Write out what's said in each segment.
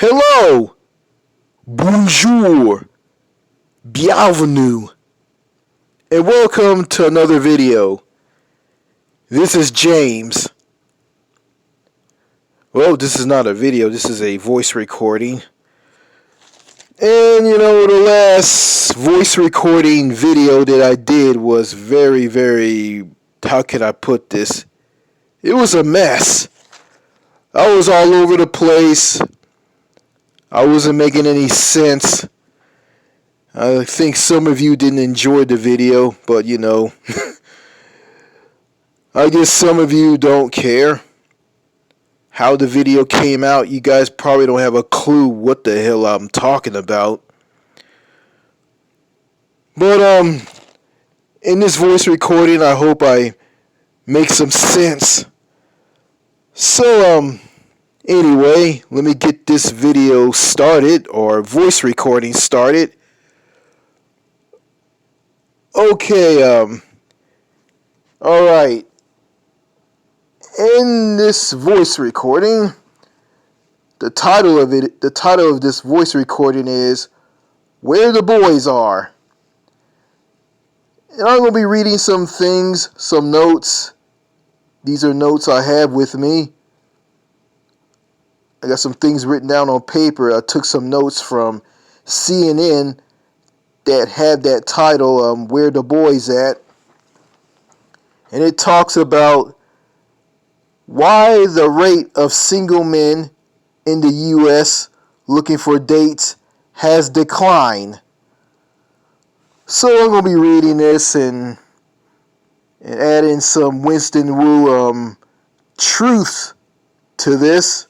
Hello, bonjour, bienvenue, and welcome to another video. This is James. Well, this is not a video, this is a voice recording. And the last voice recording video that I did was very, how can I put this? It was a mess. I was all over the place. I wasn't making any sense. I think some of you didn't enjoy the video, but I guess some of you don't care how the video came out. You guys probably don't have a clue what the hell I'm talking about. But in this voice recording, I hope I make some sense. So anyway, let me get this video started, or voice recording started. Okay, alright. In this voice recording, the title of this voice recording is Where the Boys Are. And I'm going to be reading some things, some notes. These are notes I have with me. I got some things written down on paper. I took some notes from CNN that had that title, Where the Boys At. And it talks about why the rate of single men in the U.S. looking for dates has declined. So I'm going to be reading this and adding some Winston Wu truth to this.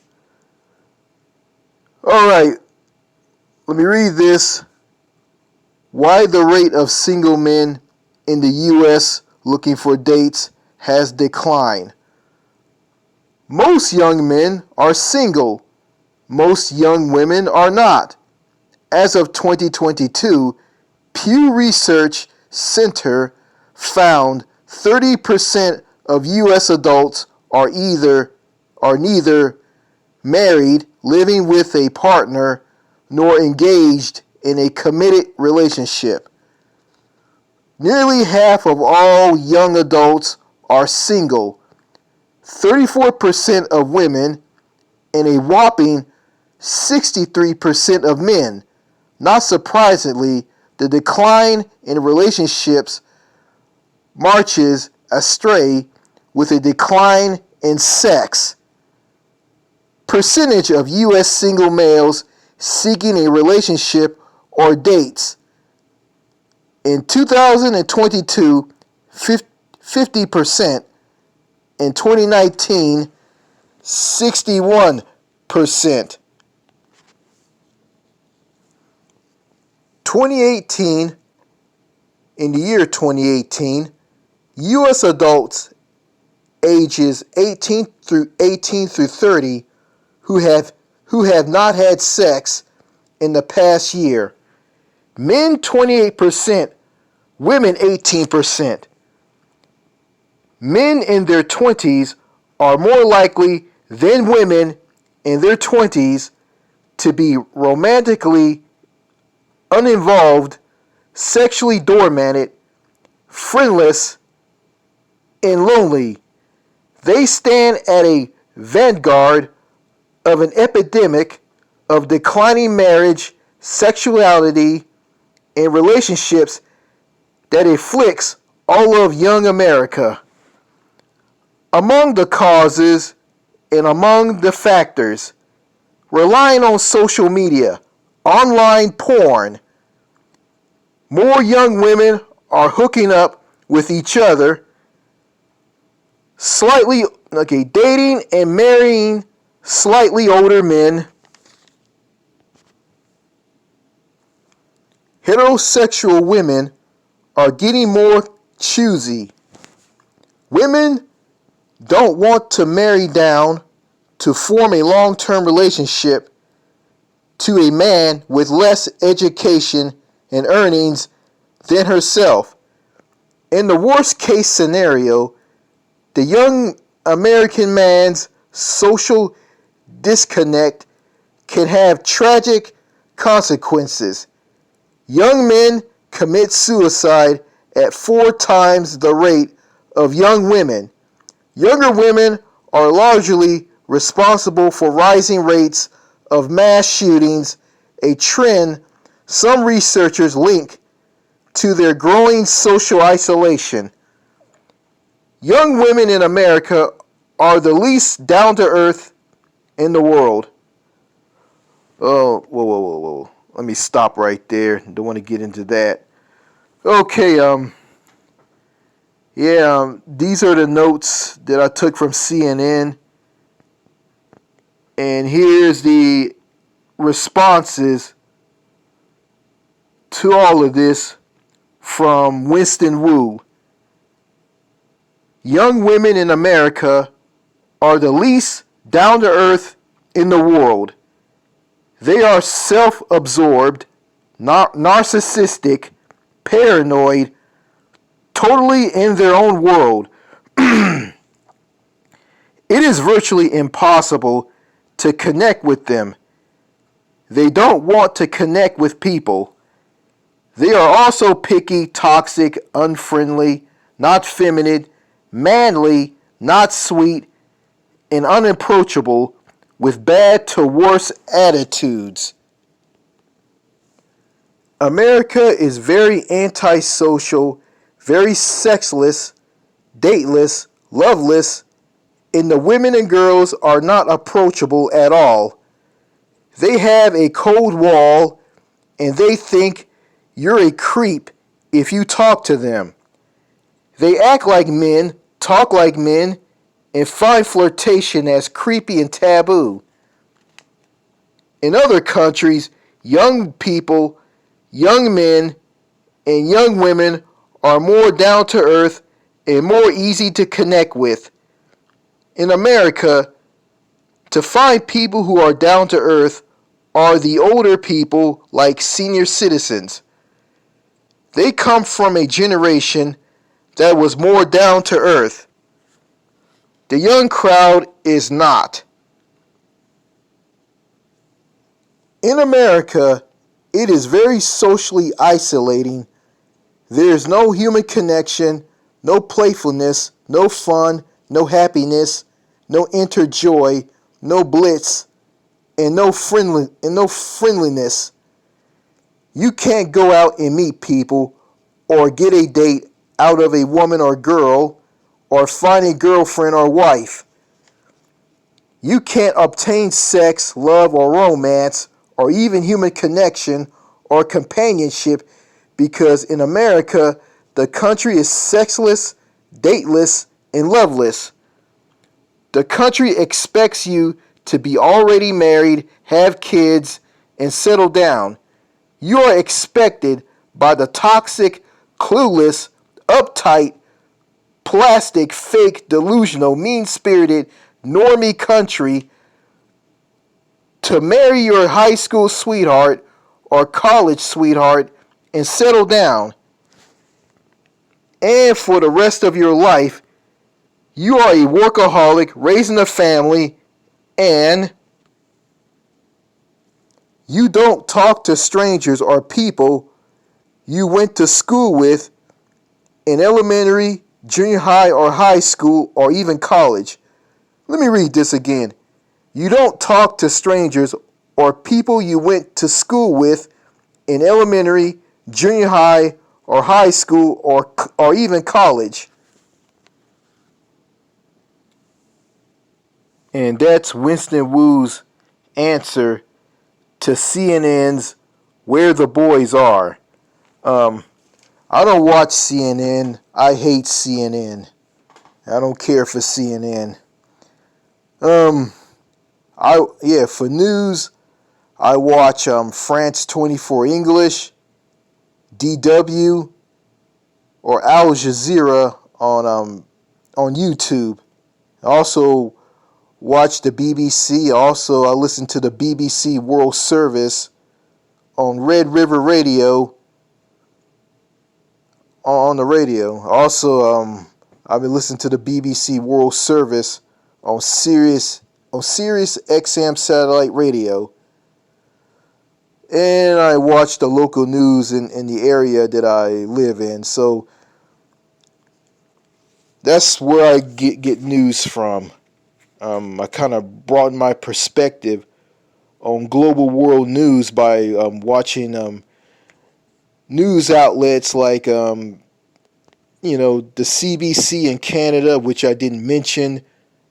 Alright, let me read this. Why the rate of single men in the U.S. looking for dates has declined. Most young men are single. Most young women are not. As of 2022, Pew Research Center found 30% of U.S. adults are neither married, living with a partner, nor engaged in a committed relationship. Nearly half of all young adults are single. 34% of women and a whopping 63% of men. Not surprisingly, the decline in relationships marches astray with a decline in sex. Percentage of U.S. single males seeking a relationship or dates. In 2022, 50%. In 2019, 61%. 2018, in the year 2018, U.S. adults ages 18 through 30 who have not had sex in the past year. Men 28%, women 18%. Men in their 20s are more likely than women in their 20s to be romantically uninvolved, sexually dormant, friendless, and lonely. They stand at a vanguard of an epidemic of declining marriage, sexuality, and relationships that afflicts all of young America. Among the causes and among the factors, relying on social media, online porn. More young women are hooking up with each other, dating and marrying slightly older men. Heterosexual women are getting more choosy. Women don't want to marry down to form a long-term relationship to a man with less education and earnings than herself. In the worst case scenario, the young American man's social disconnect can have tragic consequences. Young men commit suicide at 4 times the rate of young women. Younger women are largely responsible for rising rates of mass shootings, a trend some researchers link to their growing social isolation. Young women in America are the least down-to-earth in the world. Oh, whoa. Let me stop right there. Don't want to get into that. Okay, these are the notes that I took from CNN. And here's the responses to all of this from Winston Wu. Young women in America are the least down-to-earth in the world. They are self-absorbed, narcissistic, paranoid, totally in their own world. It is virtually impossible to connect with them. They don't want to connect with people. They are also picky, toxic, unfriendly, not feminine, manly, not sweet, and unapproachable, with bad to worse attitudes. America is very antisocial, very sexless, dateless, loveless, and the women and girls are not approachable at all. They have a cold wall, and they think you're a creep if you talk to them. They act like men, talk like men, and find flirtation as creepy and taboo. In other countries, young people, young men, and young women are more down to earth and more easy to connect with. In America, to find people who are down to earth are the older people like senior citizens. They come from a generation that was more down to earth. The young crowd is not. In America, it is very socially isolating. There is no human connection, no playfulness, no fun, no happiness, no inner joy, no blitz, and no friendliness. You can't go out and meet people or get a date out of a woman or girl or find a girlfriend or wife. You can't obtain sex, love, or romance, or even human connection or companionship because in America, the country is sexless, dateless, and loveless. The country expects you to be already married, have kids, and settle down. You are expected by the toxic, clueless, uptight, plastic, fake, delusional, mean-spirited, normie country to marry your high school sweetheart or college sweetheart and settle down. And for the rest of your life, you are a workaholic raising a family and you don't talk to strangers or people you went to school with in elementary, junior high, or high school, or even college. Let me read this again. You don't talk to strangers or people you went to school with in elementary, junior high, or high school, or even college. And that's Winston Wu's answer to CNN's Where the Boys Are. I don't watch CNN. I hate CNN. I don't care for CNN. For news, I watch France 24 English, DW, or Al Jazeera on YouTube. I also watch the BBC. Also, I listen to the BBC World Service on Red River Radio on the radio. Also, I've been listening to the BBC World Service on Sirius XM satellite radio. and I watch the local news in the area that I live in. So that's where I get news from. I kind of broaden my perspective on global world news by watching news outlets like the CBC in Canada, which I didn't mention.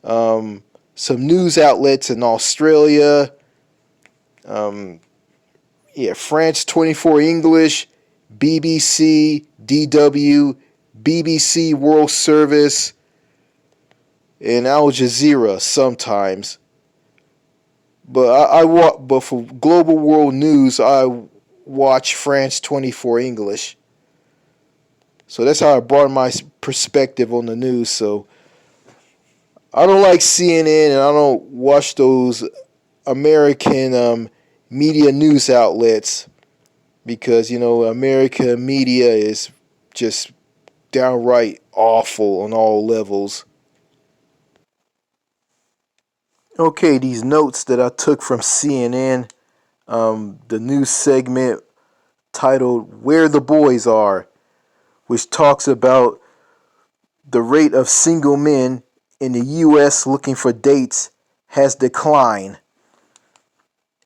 Um, some news outlets in Australia. Um, France 24 English, BBC, DW, BBC World Service, and Al Jazeera sometimes. But for global world news, I watch France 24 English. So that's how I broaden my perspective on the news. So I don't like CNN, and I don't watch those American media news outlets because American media is just downright awful on all levels. Okay, these notes that I took from CNN, the news segment titled "Where the Boys Are," which talks about the rate of single men in the U.S. looking for dates has declined.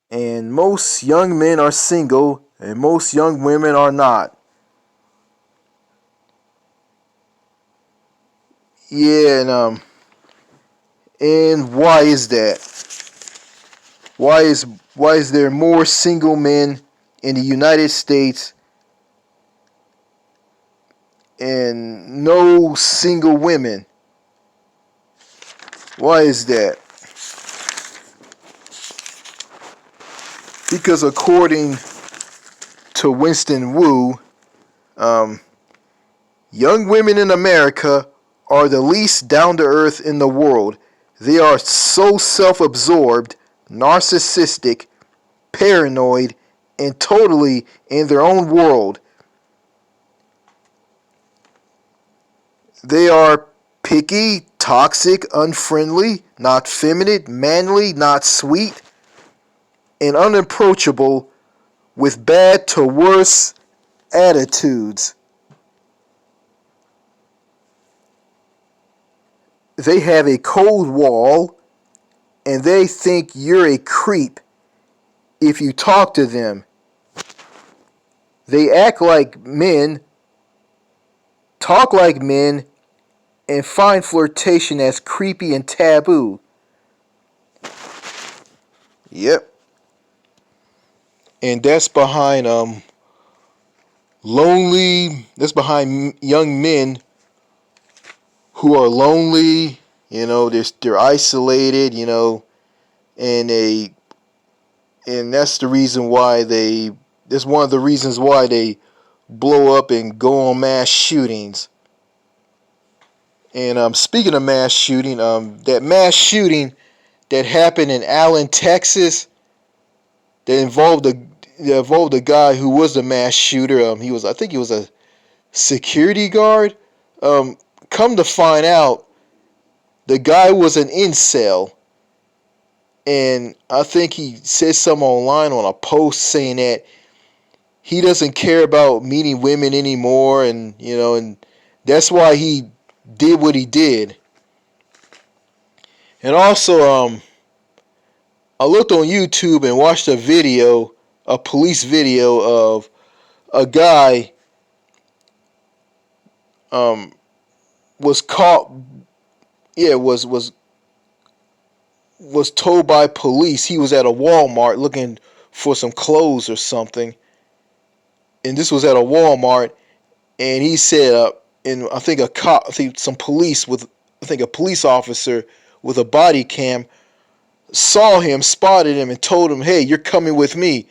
And most young men are single, and most young women are not. Yeah, and why is that? Why is there more single men in the United States and no single women? Why is that? Because according to Winston Wu, um, young women in America are the least down to earth in the world. They are so self absorbed, narcissistic, paranoid, and totally in their own world. They are picky, toxic, unfriendly, not feminine, manly, not sweet, and unapproachable with bad to worse attitudes. They have a cold wall and they think you're a creep if you talk to them. They act like men, talk like men, and find flirtation as creepy and taboo. Yep. And that's behind young men who are lonely, they're isolated, and and that's the reason why that's one of the reasons why they blow up and go on mass shootings. And speaking of mass shooting, that mass shooting that happened in Allen, Texas, that involved a guy who was the mass shooter. I think he was a security guard. Um, Come to find out, the guy was an incel, and I think he said something online on a post saying that he doesn't care about meeting women anymore, and that's why he did what he did. And also, I looked on YouTube and watched a police video of a guy um, was caught. Yeah, was told by police he was at a Walmart looking for some clothes or something, and this was at a Walmart, and he said, and I think some police with, I think a police officer with a body cam saw him, spotted him, and told him, "Hey, you're coming with me."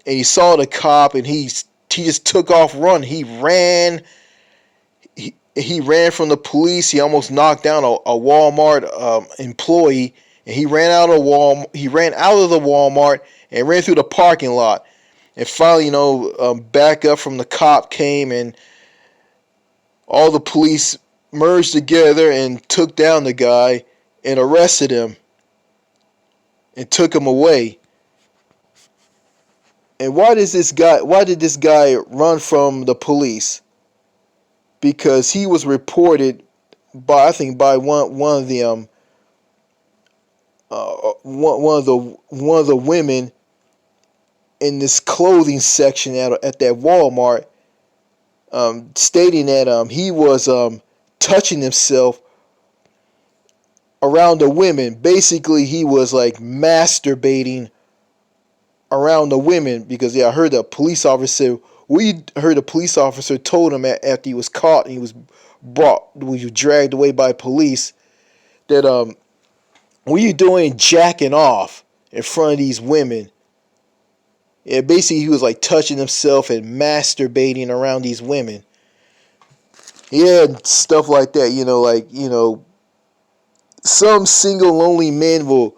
And he saw the cop, and he just took off running. He ran. He ran from the police. He almost knocked down a Walmart employee, and he ran out of He ran out of the Walmart and ran through the parking lot. And finally, back up from the cop came, and all the police merged together and took down the guy and arrested him and took him away. And why did this guy run from the police? Because he was reported by, I think, by one of the one of the women in this clothing section at that Walmart, stating that he was touching himself around the women. Basically, he was like masturbating around the women, because I heard the police officer. We heard the police officer told him after he was caught and he was dragged away by police, that what are you doing jacking off in front of these women? Yeah, basically he was like touching himself and masturbating around these women. Yeah, stuff like that. Some single lonely men will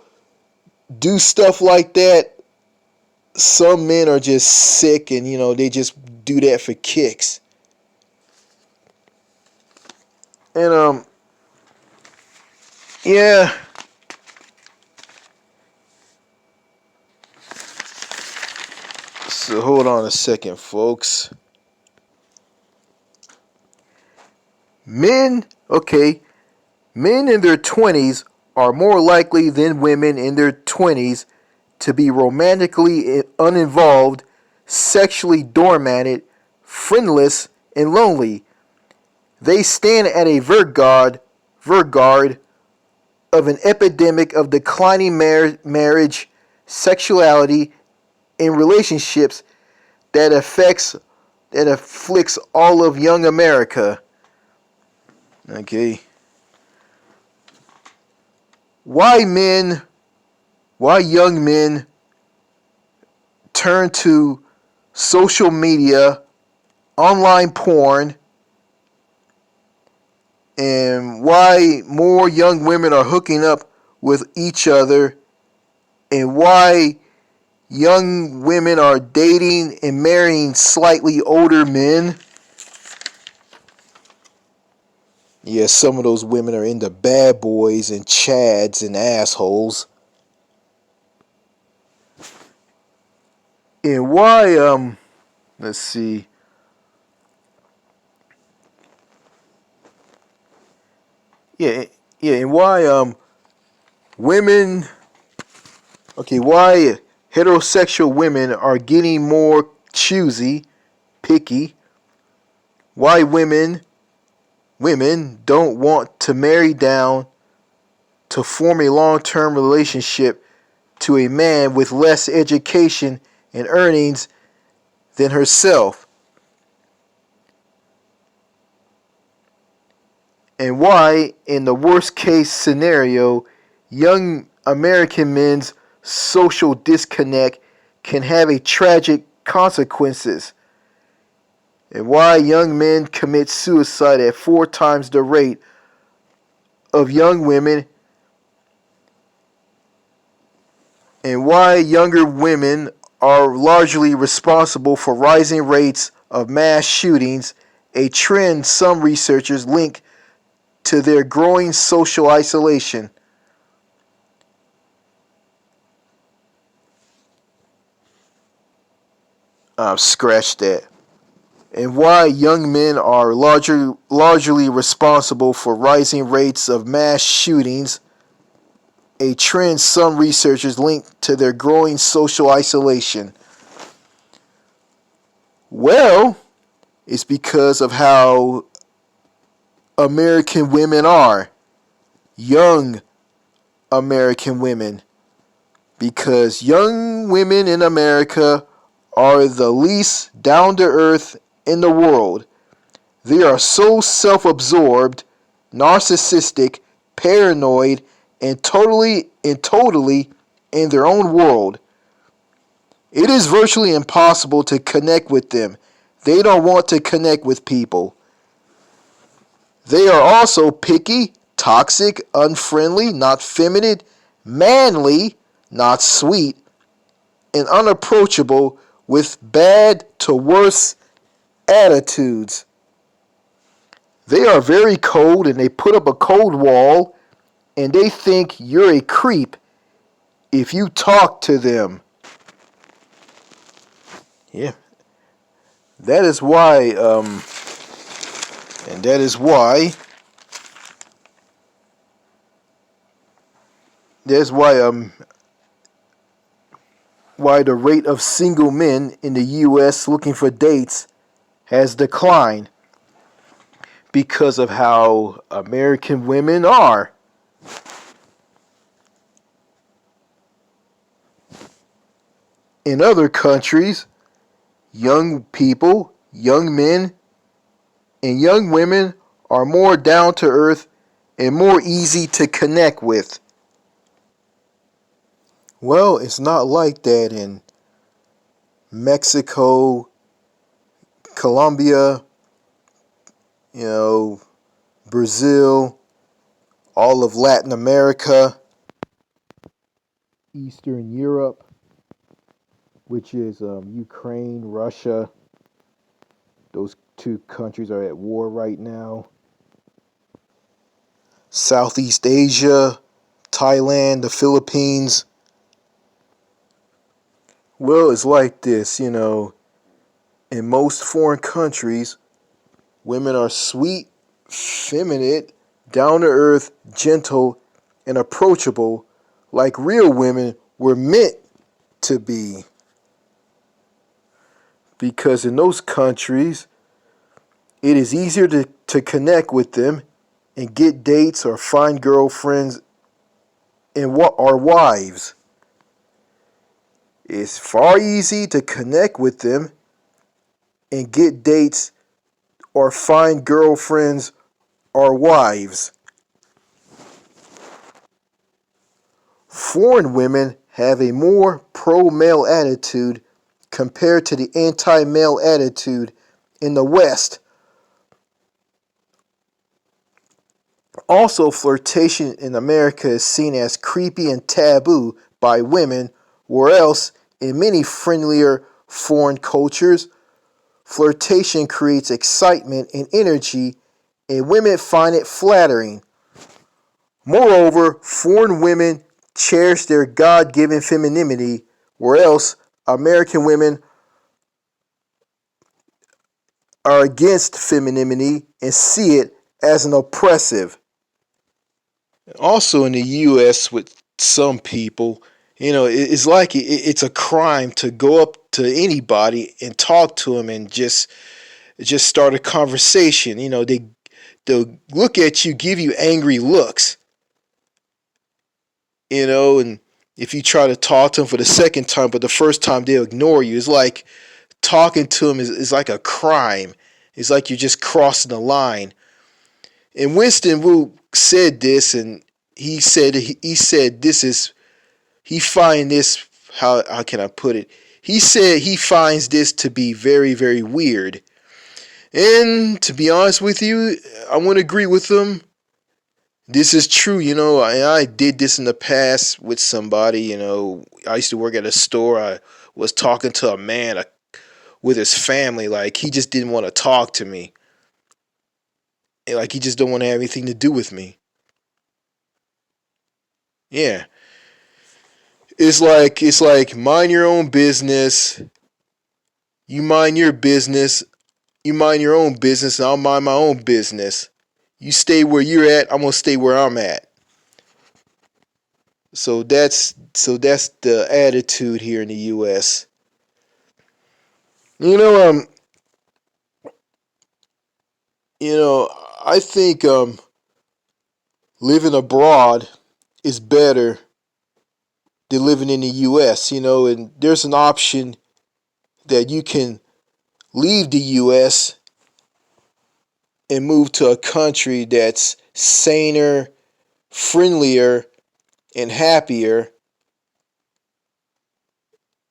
do stuff like that. Some men are just sick and they just do that for kicks. And yeah. So hold on a second, folks. Men in their 20s are more likely than women in their 20s to be romantically uninvolved, sexually dormant, friendless, and lonely. They stand at a vanguard of an epidemic of declining marriage, sexuality, and relationships that afflicts all of young America. Okay. Why young men turn to social media, online porn, and why more young women are hooking up with each other, and why young women are dating and marrying slightly older men. Yeah, some of those women are into bad boys and chads and assholes. And why, let's see. Yeah, and why, women, why heterosexual women are getting more choosy, picky. Why women don't want to marry down to form a long-term relationship to a man with less education and earnings than herself. And why, in the worst case scenario, young American men's social disconnect can have a tragic consequences. And why young men commit suicide at 4 times the rate of young women. And why younger women are largely responsible for rising rates of mass shootings, a trend some researchers link to their growing social isolation. Scratch that. And why young men are largely responsible for rising rates of mass shootings, a trend some researchers link to their growing social isolation. Well, it's because of how American women are. Young American women. Because young women in America are the least down to earth in the world. They are so self-absorbed, narcissistic, paranoid, and totally in their own world. It is virtually impossible to connect with them. They don't want to connect with people. They are also picky, toxic, unfriendly, not feminine, manly, not sweet, and unapproachable with bad to worse attitudes. They are very cold and they put up a cold wall and they think you're a creep if you talk to them. Yeah, that is why, and that is why why the rate of single men in the U.S. looking for dates has declined because of how American women are. In other countries, young people, young men, and young women are more down to earth and more easy to connect with. Well, it's not like that in Mexico, Colombia, you know, Brazil, all of Latin America, Eastern Europe, which is Ukraine, Russia. Those two countries are at war right now. Southeast Asia, Thailand, the Philippines. Well, it's like this, in most foreign countries, women are sweet, feminine, down to earth, gentle, and approachable like real women were meant to be. Because in those countries, it is easier to connect with them and get dates or find girlfriends and or wives. It's far easy to connect with them and get dates or find girlfriends or wives. Foreign women have a more pro-male attitude compared to the anti-male attitude in the West. Also, flirtation in America is seen as creepy and taboo by women, whereas in many friendlier foreign cultures, flirtation creates excitement and energy, and women find it flattering. Moreover, foreign women cherish their God-given femininity, whereas American women are against femininity and see it as an oppressive. Also in the U.S. with some people, it's like it's a crime to go up to anybody and talk to them and just start a conversation. They'll look at you, give you angry looks, and if you try to talk to them for the second time, but the first time they'll ignore you. It's like talking to them is like a crime. It's like you're just crossing the line. And Winston Wu said this, and he said this is he find this how can I put it? He said he finds this to be very very weird. And to be honest with you, I want to agree with him. This is true, I did this in the past with somebody, I used to work at a store. I was talking to a man with his family, like he just didn't want to talk to me. Like he just don't want to have anything to do with me. Yeah. It's like mind your own business. You mind your business. You mind your own business, and I'll mind my own business. You stay where you're at, I'm gonna stay where I'm at. So that's the attitude here in the US. You know, um, I think living abroad is better than living in the US, and there's an option that you can leave the US and move to a country that's saner, friendlier, and happier,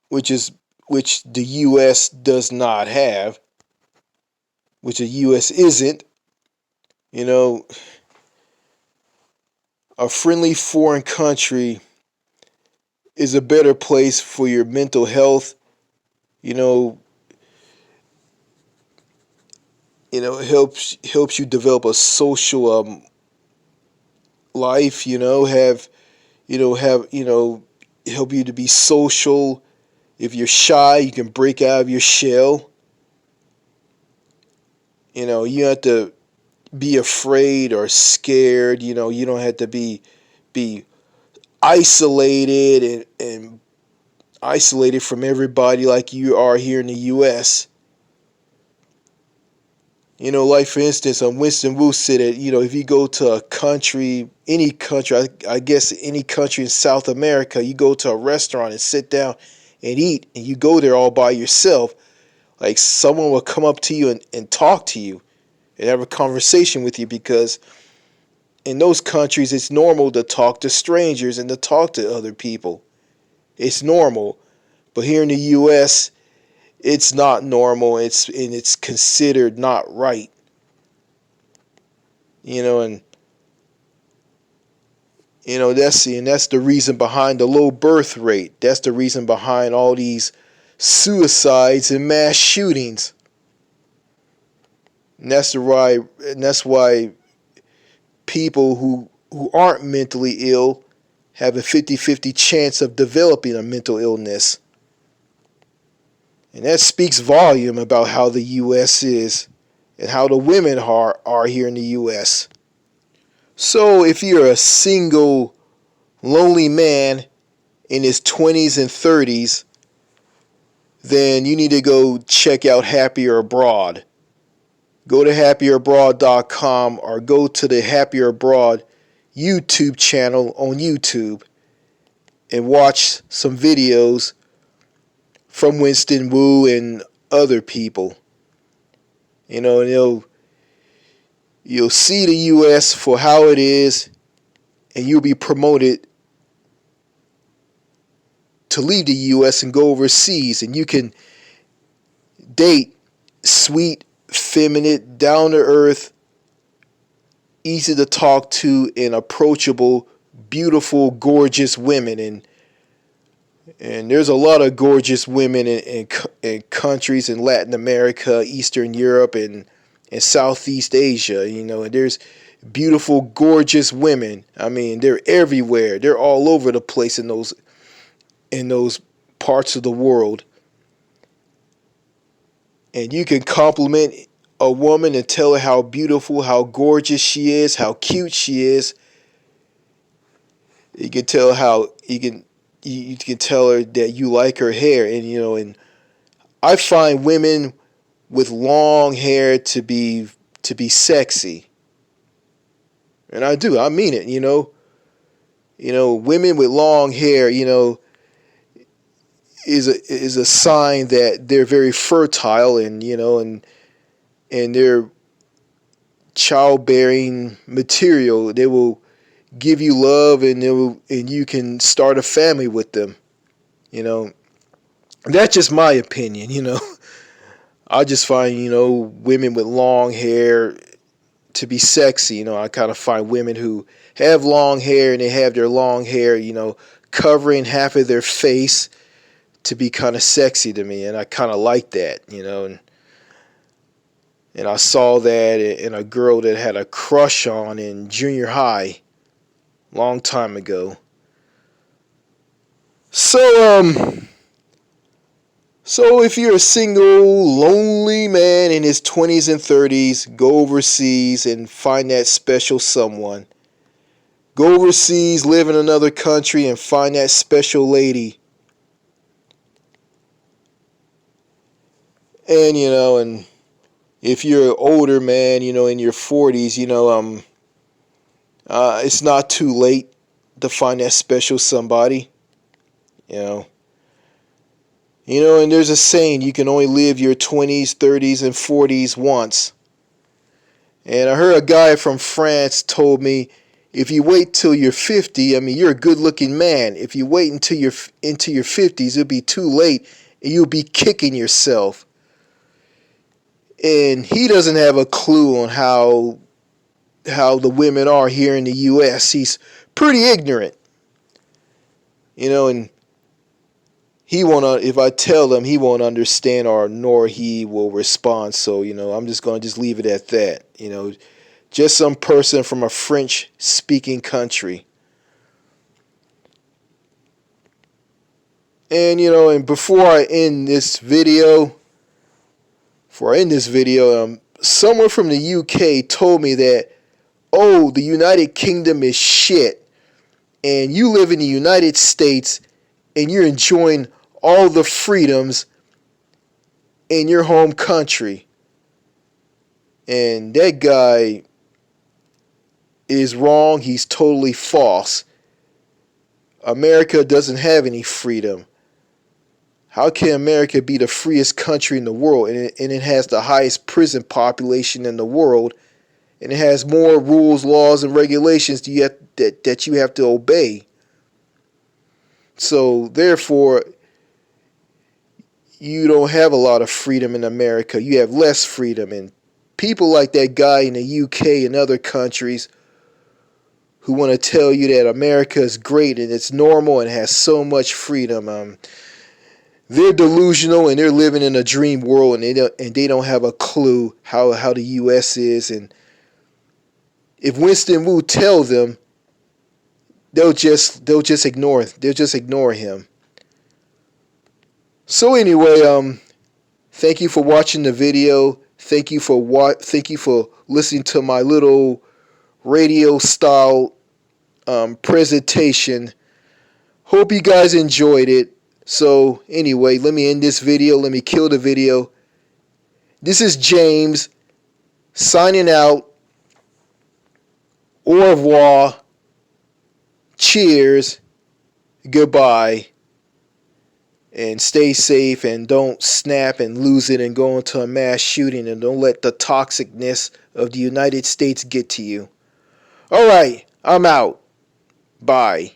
which is which the US does not have, which the US isn't. You know, a friendly foreign country is a better place for your mental health. You know, it helps you develop a social life. Have help you to be social. If you're shy, you can break out of your shell. You know, you have to be afraid or scared. You know, you don't have to be isolated and isolated from everybody like you are here in the U.S. You know, like for instance, Winston Wu said that, you know, if you go to a country, any country, I guess any country in South America, you go to a restaurant and sit down and eat, and you go there all by yourself, like someone will come up to you and talk to you and have a conversation with you, because in those countries it's normal to talk to strangers and to talk to other people. It's normal. But here in the US, it's not normal. It's considered not right. You know, and that's the reason behind the low birth rate. That's the reason behind all these suicides and mass shootings. And that's why people who aren't mentally ill have a 50-50 chance of developing a mental illness. And that speaks volume about how the US is and how the women are here in the US. So if you're a single lonely man in his 20s and 30s, then you need to go check out Happier Abroad. Go to happierabroad.com or go to the Happier Abroad YouTube channel on YouTube and watch some videos from Winston Wu and other people. You know, and you'll see the US for how it is, and you'll be promoted to leave the US and go overseas, and you can date sweet, feminine, down to earth, easy to talk to, and approachable, beautiful, gorgeous women. And there's a lot of gorgeous women in countries in Latin America, Eastern Europe, and Southeast Asia. You know, and there's beautiful, gorgeous women. I mean, they're everywhere. They're all over the place in those parts of the world. And you can compliment a woman and tell her how beautiful, how gorgeous she is, how cute she is. You can tell how you can tell her that you like her hair, and I find women with long hair to be sexy. And I do. I mean it, women with long hair, is a sign that they're very fertile, and they're childbearing material. They will give you love, and you can start a family with them. That's just my opinion. I just find women with long hair to be sexy. I kind of find women who have long hair and they have their long hair, covering half of their face, to be kind of sexy to me, and I kind of like that, and I saw that in a girl that had a crush on in junior high, long time ago. So if you're a single, lonely man in his 20s and 30s, go overseas and find that special someone. Go overseas, live in another country, and find that special lady. And if you're an older man, in your 40s, it's not too late to find that special somebody. And there's a saying, you can only live your 20s, 30s, and 40s once. And I heard a guy from France told me, if you wait till you're 50, you're a good-looking man. If you wait until you're into your 50s, it'll be too late, and you'll be kicking yourself. And he doesn't have a clue on how the women are here in the U.S. He's pretty ignorant, and he won't. If I tell him, he won't understand, nor he will respond. So I'm just gonna leave it at that. Just some person from a French-speaking country. And and before I end this video, someone from the UK told me that, oh, the United Kingdom is shit, and you live in the United States and you're enjoying all the freedoms in your home country. And that guy is wrong. He's totally false. America doesn't have any freedom. How can America be the freest country in the world, and it has the highest prison population in the world, and it has more rules, laws, and regulations that you have to obey? So therefore, you don't have a lot of freedom in America. You have less freedom, and people like that guy in the UK and other countries who want to tell you that America is great and it's normal and has so much freedom, they're delusional and they're living in a dream world, and they don't have a clue how the U.S. is. And if Winston Wu tell them, they'll just ignore him. So anyway, thank you for watching the video. Thank you for listening to my little radio style presentation. Hope you guys enjoyed it. So anyway, let me end this video. Let me kill the video. This is James signing out. Au revoir. Cheers. Goodbye. And stay safe, and don't snap and lose it and go into a mass shooting, and don't let the toxicness of the United States get to you. Alright, I'm out. Bye.